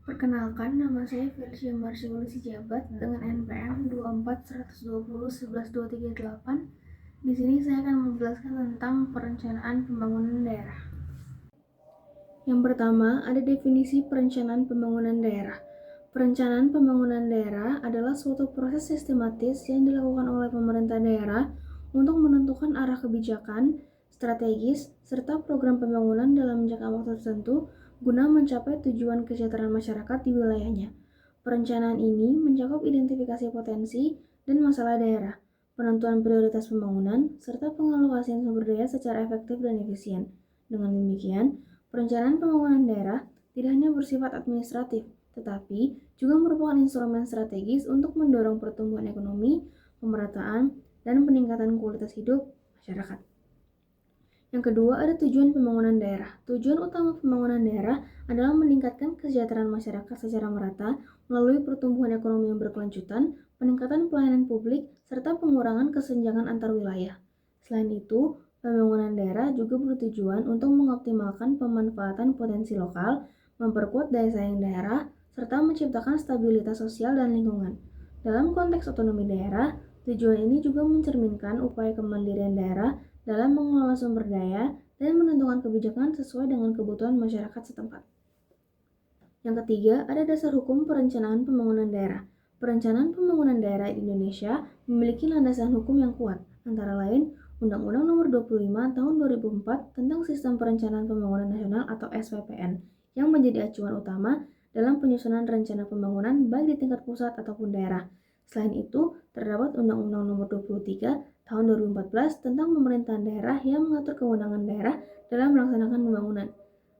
Perkenalkan, nama saya Felicia Marsiuli Sijabat dengan NPM 24120112238. Di sini saya akan menjelaskan tentang perencanaan pembangunan daerah. Yang pertama, ada definisi perencanaan pembangunan daerah. Perencanaan pembangunan daerah adalah suatu proses sistematis yang dilakukan oleh pemerintah daerah untuk menentukan arah kebijakan, strategis, serta program pembangunan dalam jangka waktu tertentu guna mencapai tujuan kesejahteraan masyarakat di wilayahnya. Perencanaan ini mencakup identifikasi potensi dan masalah daerah, penentuan prioritas pembangunan, serta pengalokasian sumber daya secara efektif dan efisien. Dengan demikian, perencanaan pembangunan daerah tidak hanya bersifat administratif, tetapi juga merupakan instrumen strategis untuk mendorong pertumbuhan ekonomi, pemerataan, dan peningkatan kualitas hidup masyarakat. Yang kedua, ada tujuan pembangunan daerah. Tujuan utama pembangunan daerah adalah meningkatkan kesejahteraan masyarakat secara merata melalui pertumbuhan ekonomi yang berkelanjutan, peningkatan pelayanan publik, serta pengurangan kesenjangan antar wilayah. Selain itu, pembangunan daerah juga bertujuan untuk mengoptimalkan pemanfaatan potensi lokal, memperkuat daya saing daerah, serta menciptakan stabilitas sosial dan lingkungan. Dalam konteks otonomi daerah, tujuan ini juga mencerminkan upaya kemandirian daerah dalam mengelola sumber daya dan menentukan kebijakan sesuai dengan kebutuhan masyarakat setempat. Yang ketiga, ada dasar hukum perencanaan pembangunan daerah. Perencanaan pembangunan daerah di Indonesia memiliki landasan hukum yang kuat, antara lain Undang-Undang Nomor 25 Tahun 2004 tentang Sistem Perencanaan Pembangunan Nasional atau SPPN, yang menjadi acuan utama dalam penyusunan rencana pembangunan baik di tingkat pusat ataupun daerah. Selain itu, terdapat Undang-Undang Nomor 23 Tahun 2014 tentang pemerintahan daerah yang mengatur kewenangan daerah dalam melaksanakan pembangunan.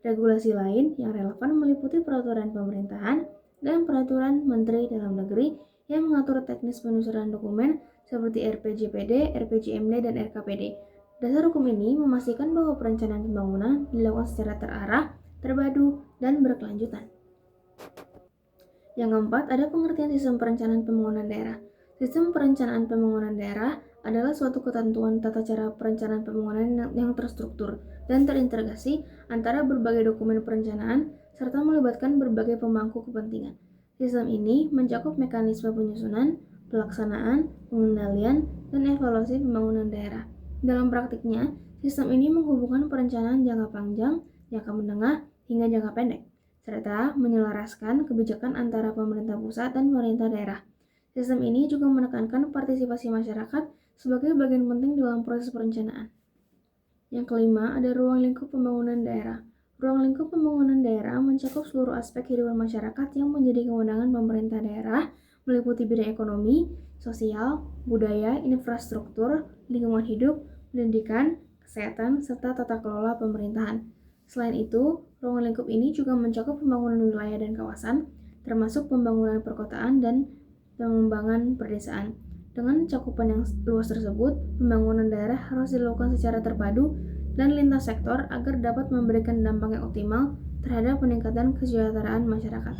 Regulasi lain yang relevan meliputi peraturan pemerintahan dan peraturan Menteri Dalam Negeri yang mengatur teknis penyusunan dokumen seperti RPJPD, RPJMD, dan RKPD. Dasar hukum ini memastikan bahwa perencanaan pembangunan dilakukan secara terarah, terpadu, dan berkelanjutan. Yang keempat, ada pengertian sistem perencanaan pembangunan daerah. Sistem perencanaan pembangunan daerah adalah suatu ketentuan tata cara perencanaan pembangunan yang terstruktur dan terintegrasi antara berbagai dokumen perencanaan serta melibatkan berbagai pemangku kepentingan. Sistem ini mencakup mekanisme penyusunan, pelaksanaan, pengendalian, dan evaluasi pembangunan daerah. Dalam praktiknya, sistem ini menghubungkan perencanaan jangka panjang, jangka menengah, hingga jangka pendek, serta menyelaraskan kebijakan antara pemerintah pusat dan pemerintah daerah. Sistem ini juga menekankan partisipasi masyarakat sebagai bagian penting dalam proses perencanaan. Yang kelima, ada ruang lingkup pembangunan daerah. Ruang lingkup pembangunan daerah mencakup seluruh aspek kehidupan masyarakat yang menjadi kewenangan pemerintah daerah, meliputi bidang ekonomi, sosial, budaya, infrastruktur, lingkungan hidup, pendidikan, kesehatan, serta tata kelola pemerintahan. Selain itu, ruang lingkup ini juga mencakup pembangunan wilayah dan kawasan, termasuk pembangunan perkotaan dan pengembangan perdesaan. Dengan cakupan yang luas tersebut, pembangunan daerah harus dilakukan secara terpadu dan lintas sektor agar dapat memberikan dampak yang optimal terhadap peningkatan kesejahteraan masyarakat.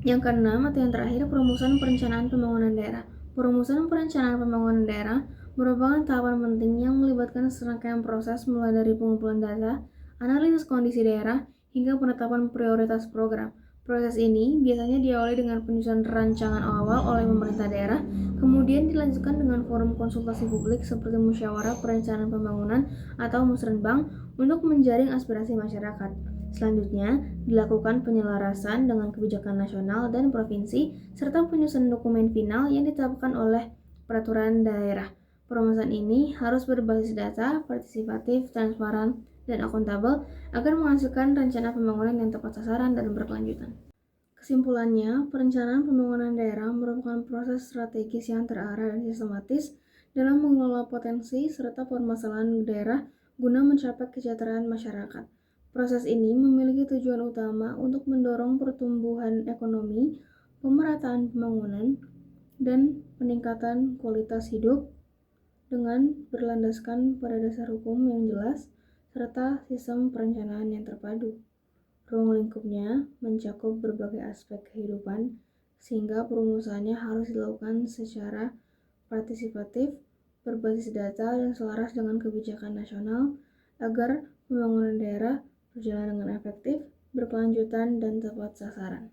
Yang keenam atau yang terakhir, perumusan perencanaan pembangunan daerah. Perumusan perencanaan pembangunan daerah merupakan tahapan penting yang melibatkan serangkaian proses mulai dari pengumpulan data, analisis kondisi daerah, hingga penetapan prioritas program. Proses ini biasanya diawali dengan penyusunan rancangan awal oleh pemerintah daerah, kemudian dilanjutkan dengan forum konsultasi publik seperti musyawarah perencanaan pembangunan atau musrenbang untuk menjaring aspirasi masyarakat. Selanjutnya, dilakukan penyelarasan dengan kebijakan nasional dan provinsi, serta penyusunan dokumen final yang ditetapkan oleh peraturan daerah. Perumusan ini harus berbasis data, partisipatif, transparan, dan akuntabel agar menghasilkan rencana pembangunan yang tepat sasaran dan berkelanjutan. Kesimpulannya, perencanaan pembangunan daerah merupakan proses strategis yang terarah dan sistematis dalam mengelola potensi serta permasalahan daerah guna mencapai kesejahteraan masyarakat. Proses ini memiliki tujuan utama untuk mendorong pertumbuhan ekonomi, pemerataan pembangunan, dan peningkatan kualitas hidup dengan berlandaskan pada dasar hukum yang jelas serta sistem perencanaan yang terpadu. Ruang lingkupnya mencakup berbagai aspek kehidupan, sehingga perumusannya harus dilakukan secara partisipatif, berbasis data, dan selaras dengan kebijakan nasional agar pembangunan daerah berjalan dengan efektif, berkelanjutan, dan tepat sasaran.